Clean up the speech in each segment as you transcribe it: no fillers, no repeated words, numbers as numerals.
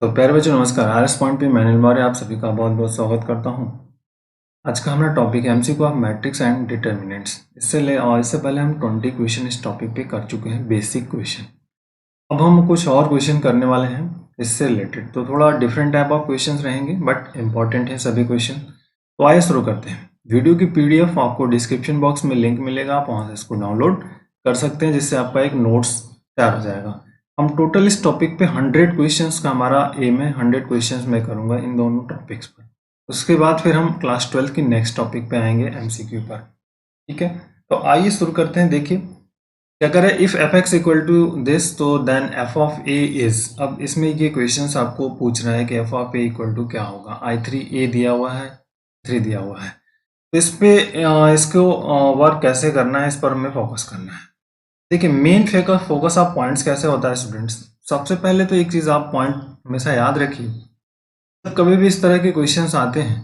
तो प्यारे बच्चों नमस्कार। आरएस पॉइंट पे मैनुअल मौर्य आप सभी का बहुत बहुत स्वागत करता हूं। आज का हमारा टॉपिक है MCQ of matrix and determinants. इससे पहले हम 20 क्वेश्चन इस टॉपिक पे कर चुके हैं, बेसिक क्वेश्चन। अब हम कुछ और क्वेश्चन करने वाले हैं इससे रिलेटेड। तो थोड़ा डिफरेंट टाइप ऑफ क्वेश्चन रहेंगे बट इंपॉर्टेंट है सभी क्वेश्चन। तो आइए शुरू करते हैं। वीडियो की पीडीएफ आपको डिस्क्रिप्शन बॉक्स में लिंक मिलेगा, आप वहाँ से इसको डाउनलोड कर सकते हैं, जिससे आपका एक नोट्स तैयार हो जाएगा। हम टोटल इस टॉपिक पे 100 क्वेश्चंस का हमारा एम है। 100 क्वेश्चंस मैं करूंगा इन दोनों टॉपिक्स पर। उसके बाद फिर हम क्लास 12 की नेक्स्ट टॉपिक पे आएंगे एमसीक्यू पर। ठीक है, तो आइए शुरू करते हैं। देखिए क्या करें, if f x equal to this तो then f of A is. अब इसमें ये क्वेश्चंस आपको पूछ रहा है कि f of A equal to क्या होगा। I3 ए दिया हुआ है, 3 दिया हुआ है। तो इस पे इसको वर्क कैसे करना है, इस पर हमें फोकस करना है। देखिए मेन फोकस ऑफ पॉइंट्स कैसे होता है स्टूडेंट्स। सबसे पहले तो एक चीज आप पॉइंट हमेशा याद रखिए, जब कभी भी इस तरह के क्वेश्चंस आते हैं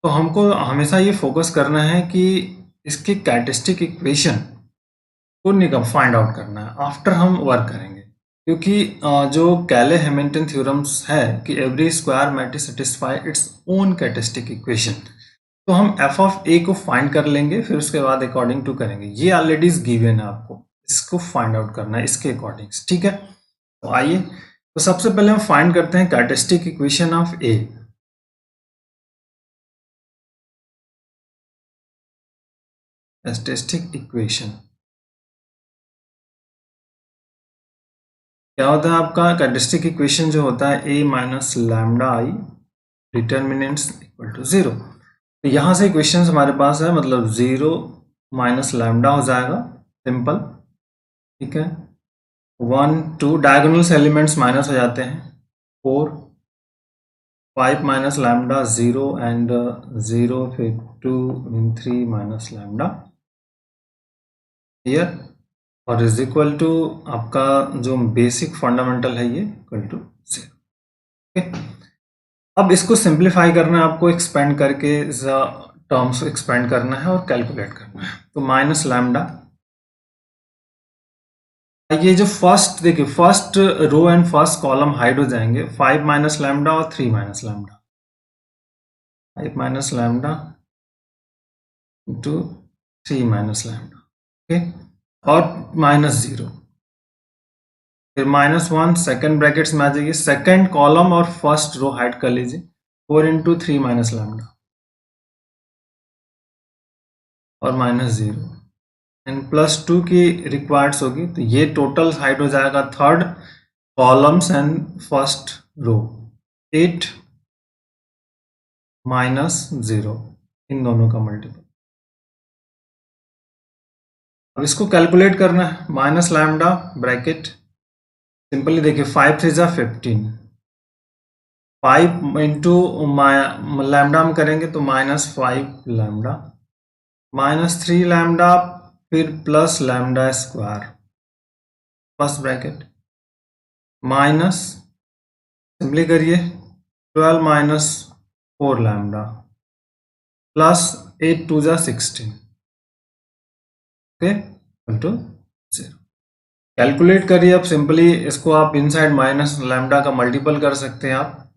तो हमको हमेशा ये फोकस करना है कि इसके कैरेक्टरिस्टिक इक्वेशन को निकल फाइंड आउट करना है, आफ्टर हम वर्क करेंगे। क्योंकि जो कैले हैमिल्टन थ्योरम्स है कि every square matrix satisfy its own characteristic equation, तो हम एफ ऑफ ए को फाइंड कर लेंगे, फिर उसके बाद अकॉर्डिंग टू करेंगे। ये ऑलरेडी गिवन है, आपको इसको फाइंड आउट करना है इसके अकॉर्डिंग। ठीक है, तो आइए, तो सबसे पहले हम फाइंड करते हैं characteristic equation of A. Characteristic equation क्या होता है आपका? कैरेक्टरिस्टिक इक्वेशन जो होता है A minus lambda I determinants equal to 0। तो यहाँ से इक्वेशन हमारे पास है, मतलब 0 माइनस लैम्डा हो जाएगा, सिंपल। ठीक है, 1 2 डायगोनल्स एलिमेंट्स माइनस हो जाते हैं, 4 5 माइनस लैम्डा 0 एंड 0 फिर 2 3 माइनस लैम्डा हियर, और इज इक्वल टू आपका जो बेसिक फंडामेंटल है ये इक्वल टू 0। अब इसको सिंप्लीफाई करना है आपको, एक्सपेंड करके टर्म्स एक्सपेंड करना है और कैलकुलेट करना है। तो माइनस लैम्डा, ये जो फर्स्ट देखिए first row and first column hide हो जाएंगे, 5 माइनस लैम्डा और 3 minus lambda, 5 minus lambda into 3 minus lambda. Okay, और माइनस 0, फिर -1 सेकेंड ब्रैकेट्स में आ जाइए, सेकेंड कॉलम और फर्स्ट रो हाइड कर लीजिए, 4 इंटू 3 माइनस लैम्डा और -0 एंड +2 की रिक्वायर्ड्स होगी। तो ये टोटल हाइड हो जाएगा third columns and first row, 8 -0, इन दोनों का मल्टीपल। अब इसको कैलकुलेट करना है, माइनस लैम्डा ब्रैकेट, सिंपली देखिए 5 3 जा 15, 5 इंटू लैम्डा हम करेंगे तो -5 लैम्डा, -3 लैम्डा, फिर plus lambda square, first bracket, minus, simply करिए 12 माइनस 4 लैम्डा प्लस 8 2 जा 16, ओके, इक्वल टू 0। कैलकुलेट करिए। अब सिंपली इसको आप इनसाइड माइनस लैम्डा का मल्टीपल कर सकते हैं। आप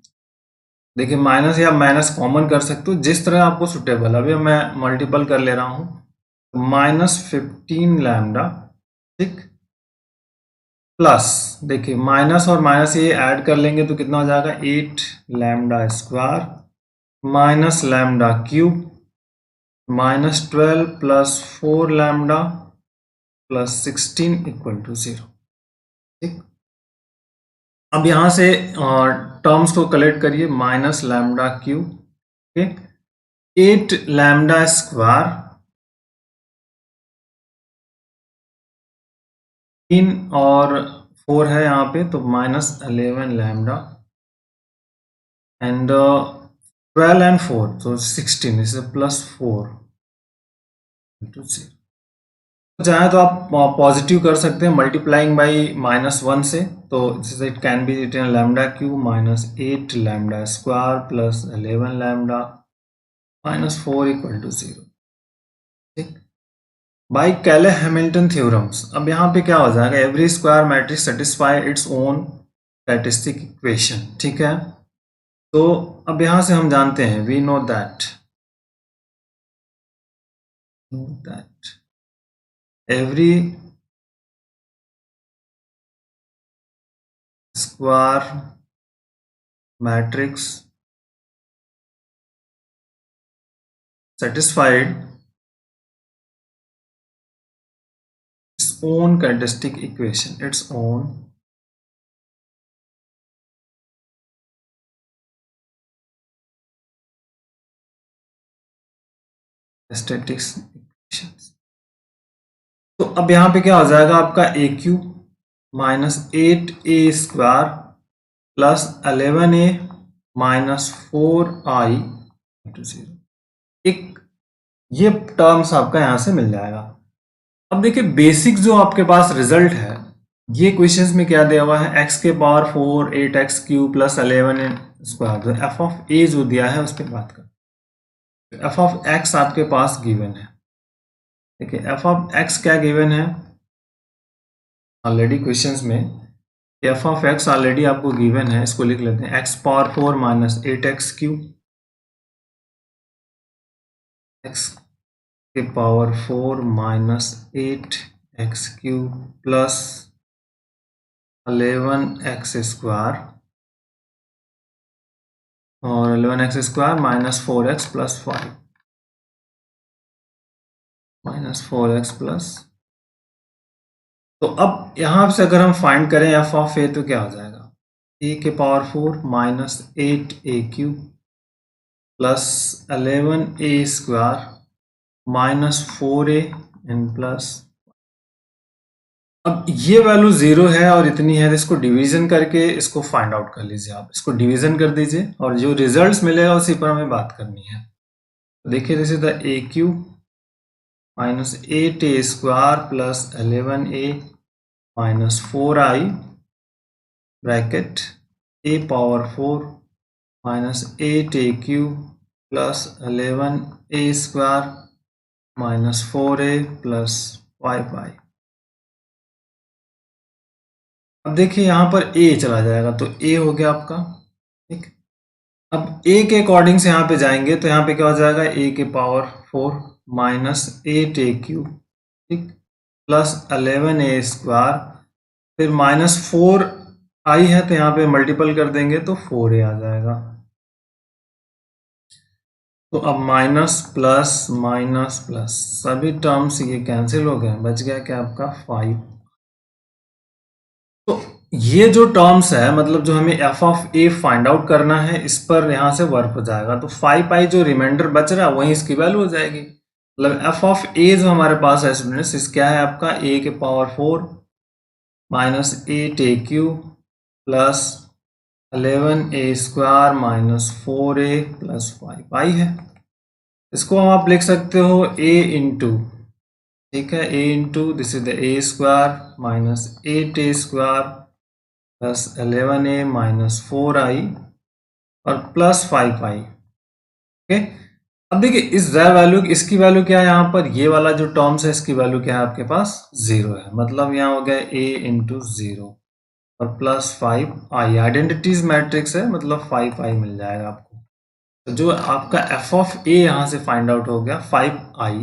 देखिए माइनस या माइनस कॉमन कर सकते हो, जिस तरह आपको सुटेबल। अभी मैं मल्टीपल कर ले रहा हूँ, -15 लैम्डा, ठीक, प्लस देखिए माइनस और माइनस ये ऐड कर लेंगे तो कितना हो जाएगा, 8 lambda square minus lambda cube -12 plus 4 lambda plus 16 equal to 0। ठीक, अब यहाँ से टर्म्स को कलेक्ट करिए, minus lambda cube, okay, 8 lambda square, 3 और 4 है यहाँ पे तो -11 लैम्डा एंड 12 एंड 4 तो 16, इसे +4 इंटू 0। चाहे तो आप पॉजिटिव कर सकते हैं मल्टीप्लाइंग बाई -1 से, तो it can be written lambda cube -8 lambda square plus 11 lambda -4 equal to 0। ठीक, बाई कैले हैमिल्टन थ्योरम्स। अब यहाँ पे क्या हो जाएगा, every square matrix satisfy its own statistic equation, ठीक है। तो अब यहां से हम जानते हैं, we know that every square matrix satisfied its own characteristic equation, its own statistics equations। तो अब यहाँ पे क्या हो जाएगा आपका A cube minus 8a² plus 11a minus 4i to 0, एक ये टर्म्स आपका यहाँ से मिल जाएगा। अब देखिए बेसिक जो आपके पास रिजल्ट है, ये क्वेश्चंस में क्या दिया हुआ है, x के power 4 8x³ plus 11² f of A जो दिया है उस पर बात कर। एफ ऑफ एक्स आपके पास गिवन है, देखिए एफ ऑफ एक्स क्या गिवन है ऑलरेडी क्वेश्चंस में, एफ ऑफ एक्स ऑलरेडी आपको गिवन है, इसको लिख लेते हैं, x power 4 minus 8x³ x के power 4 minus 8x³ plus 11x² और 11x² minus 4x plus 5 minus 4x plus. तो अब यहां से अगर हम फाइंड करें एफ ऑफ ए तो क्या हो जाएगा, ए के power 4 minus 8a³ plus 11a² minus 4a and plus. अब ये वैल्यू 0 है और इतनी है, तो इसको डिवीजन करके इसको फाइंड आउट कर लीजिए, आप इसको डिवीजन कर दीजिए और जो रिजल्ट्स मिलेगा उसी पर हमें बात करनी है। तो देखिए this is the a³ minus 8a² plus 11a minus 4i bracket a power 4 minus 8a³ plus 11a² minus 4a plus 5i। अब देखिए यहाँ पर a चला जाएगा तो a हो गया आपका, ठीक। अब a के अकॉर्डिंग से यहाँ पे जाएंगे तो यहाँ पे क्या हो जाएगा, a के पावर 4 माइनस 8a³, ठीक, प्लस 11a², फिर माइनस 4i है तो यहाँ पे मल्टीपल कर देंगे तो 4a आ जाएगा। तो अब माइनस प्लस माइनस प्लस सभी टर्म्स ये कैंसिल हो गए, बच गया क्या आपका 5। तो ये जो टर्म्स है, मतलब जो हमें F of A find out करना है, इस पर यहां से वर्क हो जाएगा। तो 5i जो रिमाइंडर बच रहा है वहीं इसकी वैल्यू हो जाएगी। मतलब एफ ऑफ ए जो हमारे पास है स्टूडेंट्स, इस क्या है आपका, a के power 4 minus 8a³ plus 11a² minus 4a plus 5i है। इसको हम आप लिख सकते हो a इंटू, ठीक है, a into this is the a² minus 8a² plus 11a minus 4i और प्लस 5i। ओके, अब देखिए इस वैल्यू, इसकी वैल्यू क्या है यहाँ पर, ये वाला जो टर्म्स है इसकी वैल्यू क्या है आपके पास 0 है, मतलब यहाँ हो गया a इंटू 0 और प्लस 5i। आइडेंटिटीज मैट्रिक्स है, मतलब 5i मिल जाएगा आपको। तो जो आपका एफ ऑफ ए यहाँ से फाइंड आउट हो गया 5i,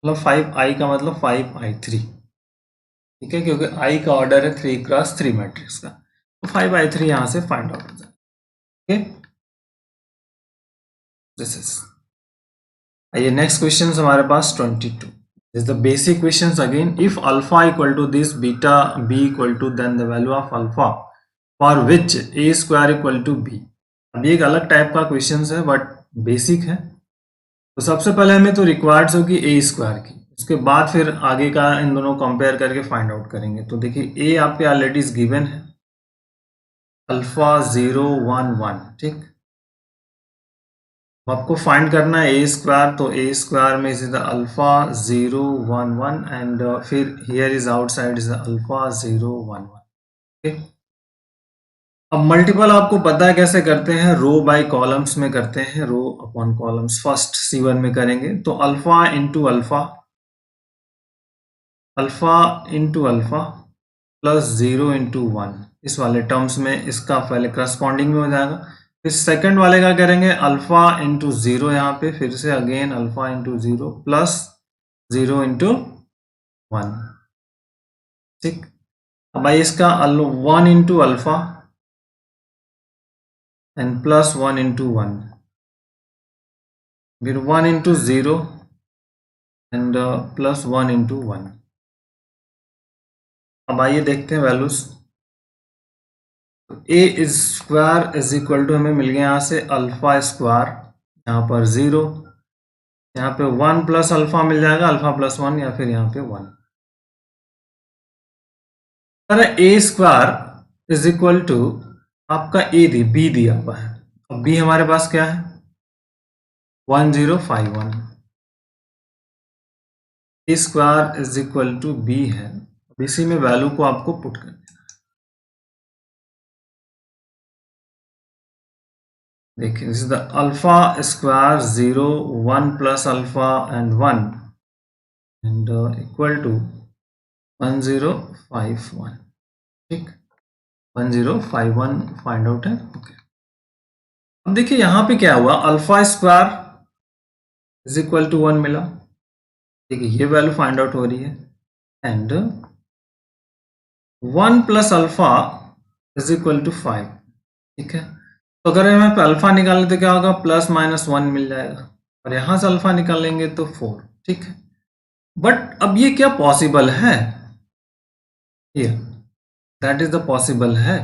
मतलब 5i का मतलब 5i3, ठीक है, क्योंकि i का ऑर्डर है 3x3 मैट्रिक्स का, तो 5i3 यहाँ से फाइंड आउट हो जाएगा। Okay, this is. आइए नेक्स्ट क्वेश्चन हमारे पास 22 is the basic question again. If alpha equal to this beta B equal to then the value of alpha for which a² equal to b। अब ये एक अलग type का question है but basic है। तो सबसे पहले हमें तो रिक्वायर्ड होगी a² की, उसके बाद फिर आगे का इन दोनों कंपेयर करके फाइंड आउट करेंगे। तो देखिए a आपके ऑलरेडी गिवन है, अल्फा 0 1 1, ठीक। आपको फाइंड करना है a², तो a² में इज द अल्फा 0 1 1 एंड फिर here is outside is the alpha 0 1 1, ठीक। अब मल्टीपल आपको पता है कैसे करते हैं, रो बाय कॉलम्स में करते हैं, rho upon columns. First C1 में करेंगे तो alpha into alpha, alpha into alpha plus 0 into 1 इस वाले टर्म्स में इसका पहले करस्पॉन्डिंग में हो जाएगा। फिर सेकंड वाले का करेंगे अल्फा इंटू जीरो, यहाँ पे फिर से again alpha into zero plus zero into one. ठीक, अब भाई इसका 1 into alpha and plus 1 into one, फिर 1 into zero and plus 1 into one. अब आइए देखते हैं values. A square is equal to हमें मिल गया यहाँ से अल्फा स्क्वायर, यहाँ पर जीरो, यहाँ पे 1 प्लस अल्फा मिल जाएगा, अल्फा प्लस 1 या फिर यहाँ पे 1। ए स्क्वायर इज इक्वल टू आपका ए बी दिया हुआ है। अब बी हमारे पास क्या है 1051, A square is equal to B है। अब इसी में वैल्यू को आपको पुट कर देना है। देखिए this is the alpha square 0 1 plus alpha and 1 and equal to 1051। ठीक, 1051 फाइंड आउट है। ओके, अब देखिए यहां पे क्या हुआ, alpha square is equal to 1 मिला। देखिए ये वैल्यू फाइंड आउट हो रही है and 1 plus alpha is equal to 5। ठीक है, तो अगर हमें अल्फा निकालें तो क्या होगा, प्लस माइनस 1 मिल जाएगा, और यहां से अल्फा निकालेंगे तो 4। ठीक है, बट अब ये क्या पॉसिबल है, ये दैट इज द पॉसिबल है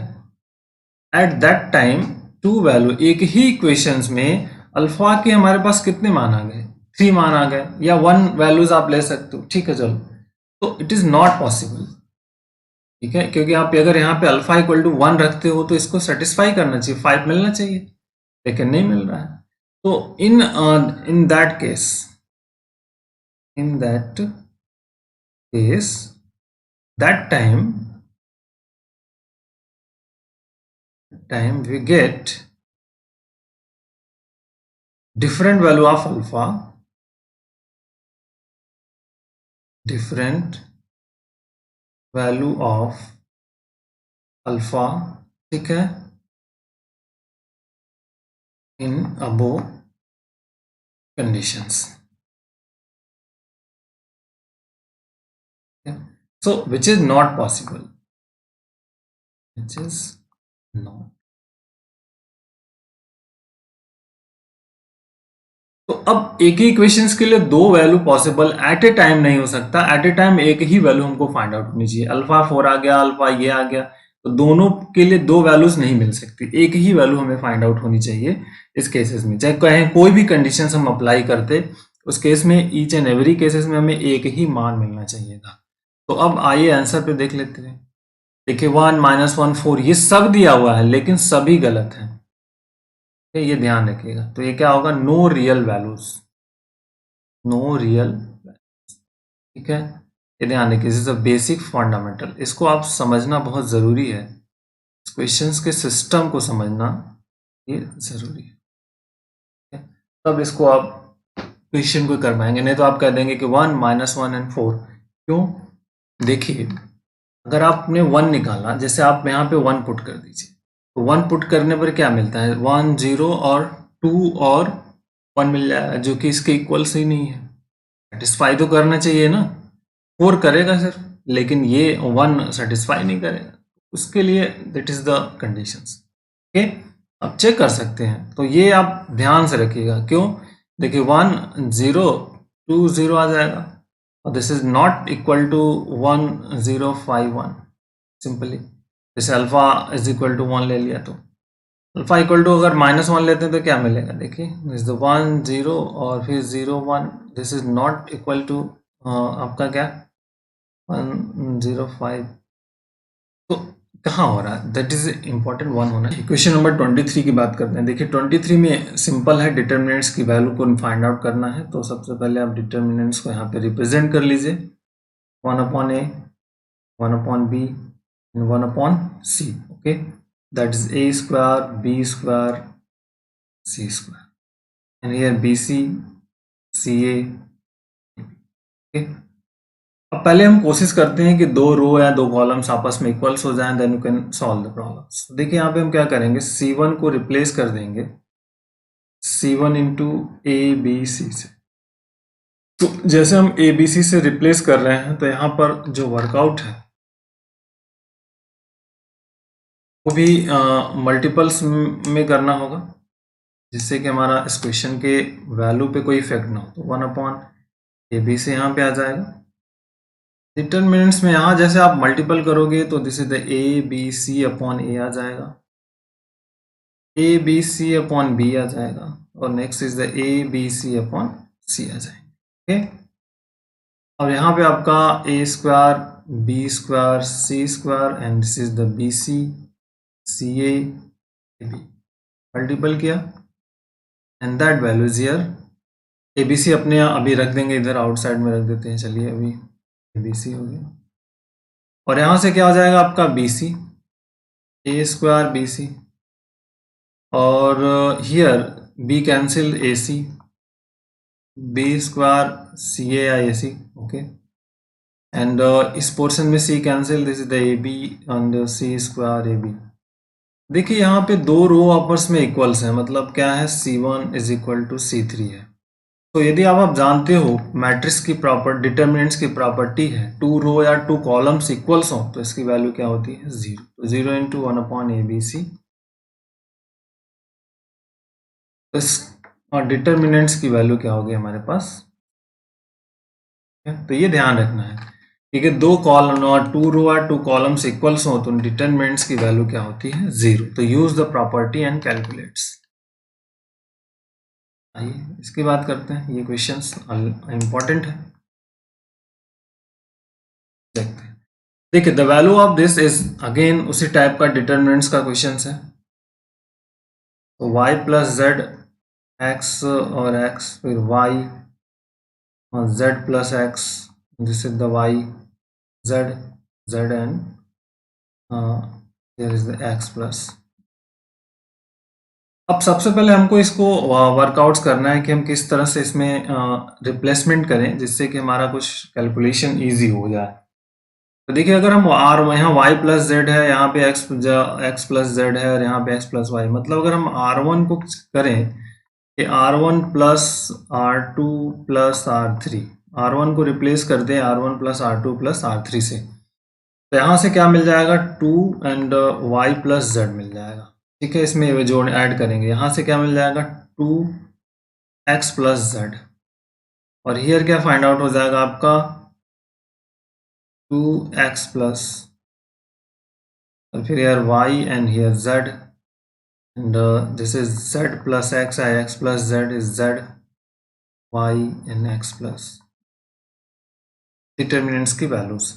at that time to value, एक ही इक्वेशंस में अल्फा के हमारे पास कितने मान आ गए, 3 मान आ गए, या 1 वैल्यूज आप ले सकते हो। ठीक है, चलो, तो इट इज नॉट पॉसिबल। ठीक है, क्योंकि आप अगर यहाँ पे अल्फा इक्वल टू 1 रखते हो तो इसको सेटिस्फाई करना चाहिए, 5 मिलना चाहिए, लेकिन नहीं मिल रहा है। तो in that case, in that case that time we get different value of alpha, different value of alpha, ठीक है, in above conditions। okay? So which is not possible, which is not। तो अब एक ही इक्वेशंस के लिए दो value possible at A time नहीं हो सकता, एट ए टाइम एक ही वैल्यू हमको फाइंड आउट होनी चाहिए। अल्फा 4 आ गया, अल्फा ये आ गया, तो दोनों के लिए दो वैल्यूज नहीं मिल सकती, एक ही वैल्यू हमें फाइंड आउट होनी चाहिए इस केसेस में। चाहे कहें कोई भी कंडीशंस हम अप्लाई करते, उस केस में ईच एंड एवरी केसेस में हमें एक ही मान मिलना चाहिए था। तो अब आइए आंसर पे देख लेते हैं। देखिए 1 -1 4 ये सब दिया हुआ है, लेकिन सभी गलत है, ये ध्यान रखिएगा। तो ये क्या होगा, no real values, no real. ठीक है, ये ध्यान रखिए, this is a basic fundamental, इसको आप समझना बहुत जरूरी है, क्वेश्चंस के सिस्टम को समझना ये जरूरी है, तब इसको आप क्वेश्चन को कर पाएंगे। नहीं तो आप कह देंगे कि 1 -1 एंड 4। क्यों, देखिए अगर आपने 1 निकाला, जैसे आप यहाँ पे 1 पुट कर दीजिए, तो 1 पुट करने पर क्या मिलता है, 1 0 और 2 और 1 मिल जाएगा, जो कि इसके इक्वल से ही नहीं है। सेटिस्फाई तो करना चाहिए ना, 4 करेगा सर, लेकिन ये 1 सेटिस्फाई नहीं करेगा, उसके लिए that is the conditions. Okay, अब चेक कर सकते हैं, तो ये आप ध्यान से रखिएगा। क्यों, देखिए 1 0 2 0 आ जाएगा, और this is not equal to 1 0 5 1 simply. जैसे अल्फा इज इक्वल टू 1 ले लिया, तो अल्फा इक्वल टू अगर -1 लेते हैं तो क्या मिलेगा, देखिए दिस इज 1 0 और फिर 0 1, this is not equal to आपका क्या 1 0 5। तो कहाँ हो रहा है, दैट इज इंपॉर्टेंट 1 होना है। क्वेश्चन नंबर 23 की बात करते हैं। देखिए 23 में सिंपल है, डिटर्मिनेंट्स की वैल्यू को फाइंड आउट करना है। तो सबसे पहले आप डिटर्मिनेंट्स को यहाँ पे रिप्रेजेंट कर लीजिए, 1/a 1/b and 1/c। Okay, that is a square b square c square and here bc ca। okay, अब पहले हम कोशिश करते हैं कि दो रो या दो कॉलम्स आपस में इक्वल्स हो जाएं, then you can solve the problems. देखिए यहाँ पे हम क्या करेंगे, C1 को रिप्लेस कर देंगे C1 इंटू ए बी सी से। तो जैसे हम ए बी सी से रिप्लेस कर रहे हैं तो यहाँ पर जो वर्कआउट है वो भी मल्टीपल्स में करना होगा, जिससे कि हमारा इस क्वेश्चन के वैल्यू पे कोई इफेक्ट ना हो। तो 1/AB से यहाँ पे आ जाएगा। डिटरमिनेंट्स में यहाँ जैसे आप मल्टीपल करोगे तो this is the A B C upon A आ जाएगा, A B C upon B आ जाएगा, और next is the A B C upon C आ जाएंगे। ओके, और यहाँ पे आपका A square B square C square and this is the B C C A B, multiple किया and that value is here. A B C अपने अभी रख देंगे, इधर आउटसाइड में रख देते हैं। चलिए अभी ए बी सी हो गया, और यहाँ से क्या हो जाएगा आपका B C, A square B C, और here B cancel A C, B square C A I A C. Okay, and इस पोर्शन में C cancel, this is the A B and C square A B. देखिए यहाँ पे दो रो आपस में इक्वल्स हैं, मतलब क्या है, C1 is equal to C3 है। तो यदि आप जानते हो मैट्रिक्स की प्रॉपर्टी, डिटरमिनेंट्स की प्रॉपर्टी है टू रो या टू कॉलम्स इक्वल्स हो, तो इसकी वैल्यू क्या होती है, 0। तो 0 इंटू 1/ABC। तो इस डिटरमिनेंट्स की वैल्यू क्या होगी हमारे पास, तो ये ध्यान रखना है। ठीक है, दो कॉलम और टू रो और टू कॉलम्स इक्वल्स हो तो डिटरमिनेंट्स की वैल्यू क्या होती है, 0। तो use the property and calculates. आइए इसकी बात करते हैं, ये क्वेश्चंस इंपॉर्टेंट है, देखते हैं। देखिए the value of this is again उसी टाइप का डिटरमिनेंट्स का क्वेश्चन है। तो y प्लस जेड एक्स और x, फिर y और z plus x, this is the y z z and there is the x plus. अब सबसे पहले हमको इसको वर्कआउट्स करना है कि हम किस तरह से इसमें रिप्लेसमेंट करें जिससे कि हमारा कुछ कैलकुलेशन इजी हो जाए। तो देखिए अगर हम यहाँ y प्लस जेड है, यहाँ पे x प्लस जेड है, और यहाँ पे x प्लस वाई, मतलब अगर हम R1 को करें कि R1 plus R2 plus R3, R1 को रिप्लेस कर दें R1 plus R2 plus R3 से, तो यहाँ से क्या मिल जाएगा, 2 एंड y प्लस जेड मिल जाएगा। ठीक है, इसमें जोड़ ऐड करेंगे, यहाँ से क्या मिल जाएगा, 2x प्लस जेड, और हियर क्या फाइंड आउट हो जाएगा आपका 2x प्लस, और फिर यार y and here z, and this is z plus x, x plus z is z, y and x plus. Determinants की वैल्यूज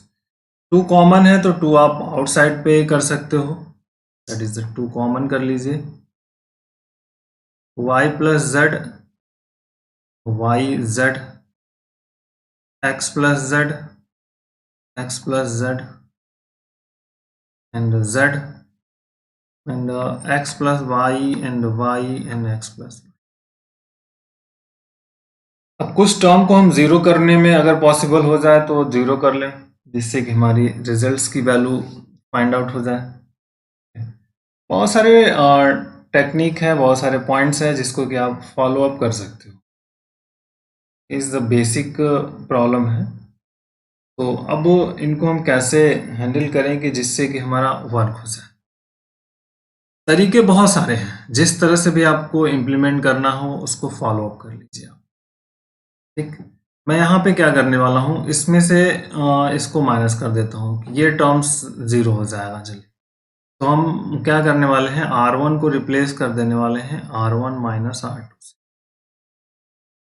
2 कॉमन है तो 2 आप आउटसाइड पे कर सकते हो, दैट इज द 2 कॉमन कर लीजिए। y plus z, y z, x plus z, x plus z, and z, and x plus y and y and x plus y। अब कुछ टर्म को हम जीरो करने में अगर पॉसिबल हो जाए तो जीरो कर लें, जिससे कि हमारी रिजल्ट्स की वैल्यू फाइंड आउट हो जाए। बहुत सारे टेक्निक है, बहुत सारे पॉइंट्स हैं जिसको कि आप फॉलो अप कर सकते हो, इज द बेसिक प्रॉब्लम है। तो अब इनको हम कैसे हैंडल करें कि जिससे कि हमारा वर्क हो जाए। तरीके बहुत सारे हैं, जिस तरह से भी आपको इम्प्लीमेंट करना हो उसको फॉलो अप कर लीजिए आप। ठीक, मैं यहाँ पे क्या करने वाला हूँ, इसमें से इसको माइनस कर देता हूँ, ये टर्म्स जीरो हो जाएगा। चलिए तो हम क्या करने वाले हैं, R1 को रिप्लेस कर देने वाले हैं R1 माइनस R2 से।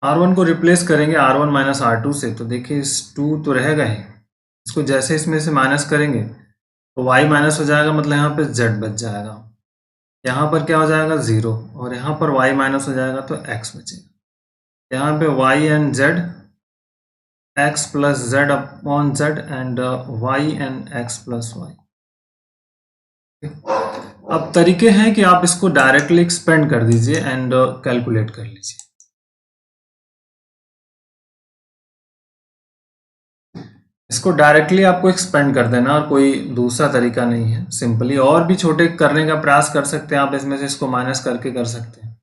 R1 को रिप्लेस करेंगे R1 माइनस R2 से, तो देखिए इस 2 तो रहेगा ही, इसको जैसे इसमें से माइनस करेंगे तो y माइनस हो जाएगा, मतलब यहाँ पे z बच जाएगा, यहाँ पर क्या हो जाएगा 0, और यहाँ पर y माइनस हो जाएगा तो x बचेगा। यहाँ पे y and z, x plus z upon z, and y and x plus y। अब तरीके हैं कि आप इसको डायरेक्टली एक्सपेंड कर दीजिए एंड कैलकुलेट कर लीजिए। इसको डायरेक्टली आपको एक्सपेंड कर देना और कोई दूसरा तरीका नहीं है। सिंपली और भी छोटे करने का प्रयास कर सकते हैं आप, इसमें से इसको माइनस करके कर सकते हैं,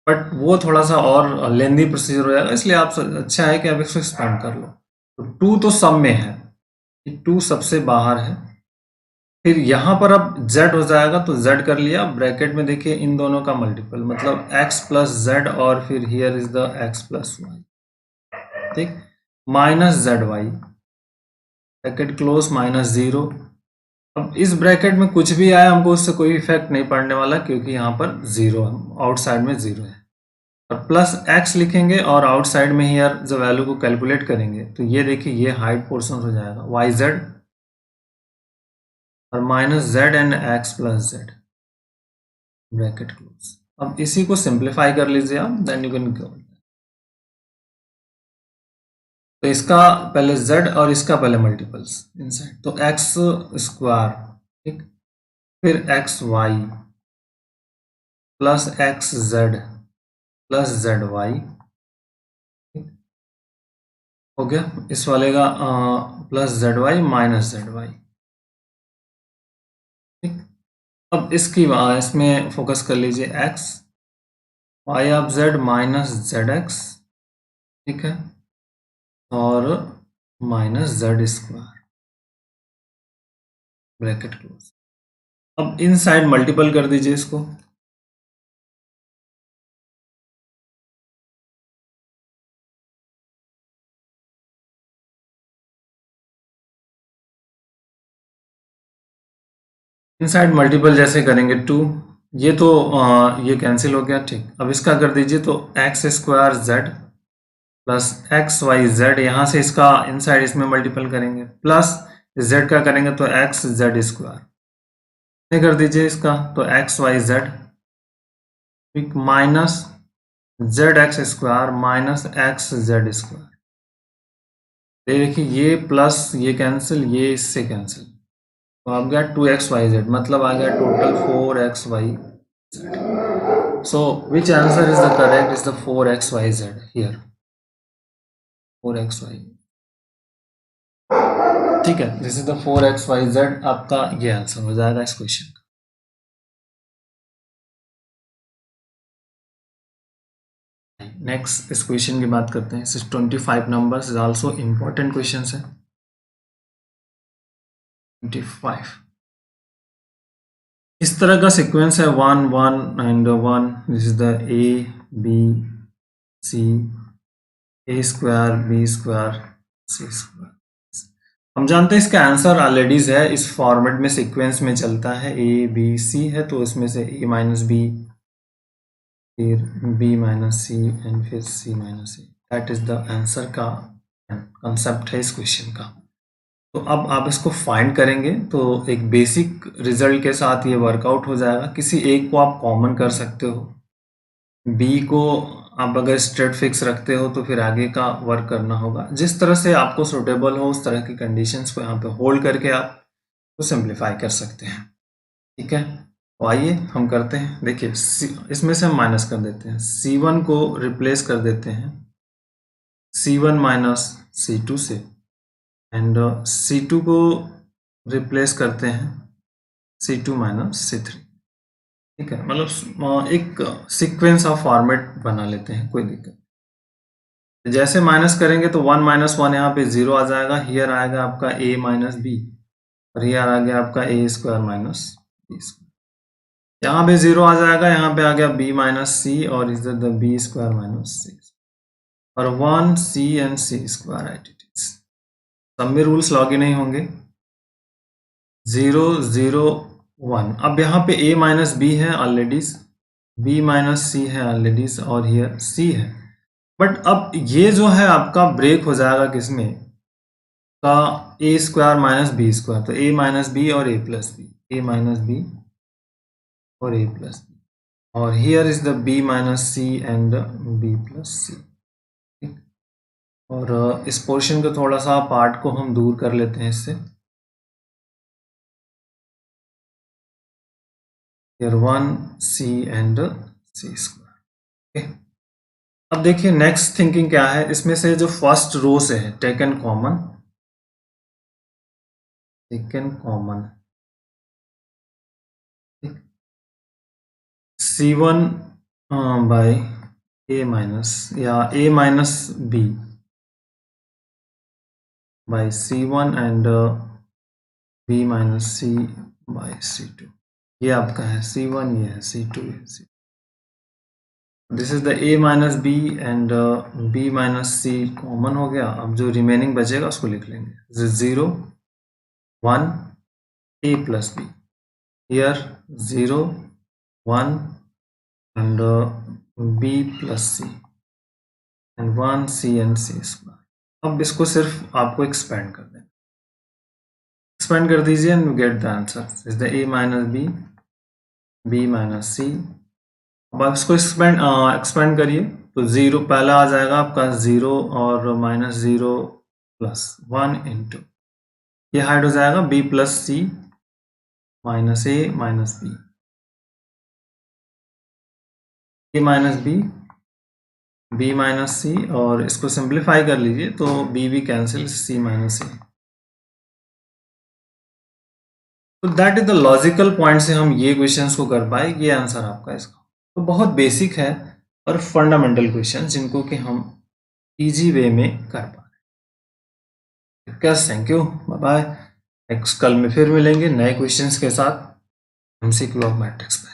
बट वो थोड़ा सा और लेंदी प्रोसीजर हो जाएगा, इसलिए आप अच्छा है कि आप इसको एक्सपेंड कर लो। तो 2 तो सब में है, 2 सबसे बाहर है। फिर यहाँ पर अब z हो जाएगा, तो z कर लिया, ब्रैकेट में देखिए इन दोनों का मल्टीपल मतलब x प्लस जेड, और फिर here is the x plus Y, ठीक, minus Z Y, bracket close, minus 0। अब इस ब्रैकेट में कुछ भी आया हमको उससे कोई इफेक्ट नहीं पड़ने वाला, क्योंकि यहाँ पर 0 है, आउटसाइड में 0 है। और प्लस x लिखेंगे और आउटसाइड में ही यार जब वैल्यू को कैलकुलेट करेंगे तो ये देखिए ये हाइड पोर्शन हो जाएगा वाई जेड और minus Z and x plus Z, bracket close. अब इसी को सिंप्लीफाई कर लीजिए आप, देन यू कैन गो। तो इसका पहले z और इसका पहले मल्टीपल्स इनसाइड, तो x स्क्वायर, ठीक, फिर x y plus x z plus z y, हो गया। इस वाले का plus z y minus Z y, ठीक। अब इसकी इसमें फोकस कर लीजिए, x y of z minus z x, ठीक है, और minus z square, bracket close. अब इन साइड मल्टीपल कर दीजिए इसको, इन साइड मल्टीपल जैसे करेंगे 2, ये तो ये कैंसिल हो गया, ठीक। अब इसका कर दीजिए, तो x square z plus x y z, यहाँ से इसका इनसाइड इसमें मल्टीपल करेंगे, प्लस जेड का करेंगे तो एक्स जेड स्क्वायर कर दीजिए इसका, तो एक्स वाई जेड, ठीक, minus z x square minus x Z square. देखिए ये प्लस ये कैंसिल, ये इससे कैंसिल, तो आ गया 2xyz, मतलब आ गया total 4xyz। So which answer is the correct is the 4xyz here, 4xy, ठीक है, दिस इज द 4xyz, आपका ये आंसर हो जाएगा इस क्वेश्चन का। नेक्स्ट इस क्वेश्चन की बात करते हैं, 25 numbers is also important question है। 25 इस तरह का सीक्वेंस है, 1 1 and 1, this is the A B C, A square B square C square. हम जानते हैं इसका आंसर ऑलरेडी है, इस फॉर्मेट में सीक्वेंस में चलता है, ए बी सी है, तो इसमें से ए माइनस बी, फिर बी माइनस सी एंड फिर C minus A, that is the answer का कंसेप्ट है इस क्वेश्चन का। तो अब आप इसको फाइंड करेंगे, तो एक बेसिक रिजल्ट के साथ ये वर्कआउट हो जाएगा। किसी एक को आप कॉमन कर सकते हो, बी को आप अगर स्ट्रेट फिक्स रखते हो तो फिर आगे का वर्क करना होगा, जिस तरह से आपको सुटेबल हो उस तरह की कंडीशंस को यहाँ पे होल्ड करके आप तो सिंप्लीफाई कर सकते हैं, ठीक है। तो आइए हम करते हैं, देखिए इसमें से हम माइनस कर देते हैं, C1 को रिप्लेस कर देते हैं C1 माइनस C2 से, एंड C2 को रिप्लेस करते हैं C2 माइनस C3, ठीक है, मतलब एक सीक्वेंस ऑफ फॉर्मेट बना लेते हैं, कोई दिक्कत। जैसे माइनस करेंगे तो 1 माइनस 1 यहाँ पे 0 आ जाएगा, हियर आएगा आपका a माइनस बी, और हियर आ गया आपका a square minus B square, यहाँ पे 0 आ जाएगा, यहाँ पे आ गया b माइनस सी, और इधर the B square minus C, और 1 c and C square identities, सब में रूल्स लॉग नहीं होंगे, 0 0 1। अब यहाँ पे a माइनस बी है ऑलरेडी, b माइनस सी है ऑलरेडी, और हियर c है, बट अब ये जो है आपका ब्रेक हो जाएगा किसमें का, a square minus B square, तो a माइनस बी और a plus b, a minus B और a प्लस बी, और here is the b minus C and b plus c, ठीक। और इस पोर्शन का थोड़ा सा पार्ट को हम दूर कर लेते हैं इससे, here 1 c and c square, okay. अब देखिए नेक्स्ट थिंकिंग क्या है, इसमें से जो फर्स्ट रो से है taken common, taken common, C1 by A minus या A minus B by C1 and B minus C by C2। ये आपका है C1, ये है C2, ये C2। This is the A minus B and B minus C common हो गया। अब जो रिमेनिंग बचेगा उसको लिख लेंगे 0 1 A plus B, here 0 1 and B plus C and 1 C and C square. अब इसको सिर्फ आपको एक्सपेंड कर देना, एक्सपेंड कर दीजिए and get the answer is the A minus B minus C। अब आप इसको एक्सपेंड करिए तो 0 पहला आ जाएगा आपका 0 और माइनस 0 प्लस 1 इंटू, ये हाइड हो जाएगा B plus C minus A minus B, A minus B minus C, और इसको सिंप्लीफाई कर लीजिए तो B भी कैंसिल, C माइनस A। तो that is the logical point से हम ये क्वेश्चंस को कर पाए, ये आंसर आपका इसका। तो बहुत बेसिक है और फंडामेंटल क्वेश्चन जिनको कि हम इजी वे में कर पा रहे हैं। Thank you, bye bye. Next कल में फिर मिलेंगे नए क्वेश्चंस के साथ एमसीक्यू ऑफ मैट्रिक्स में।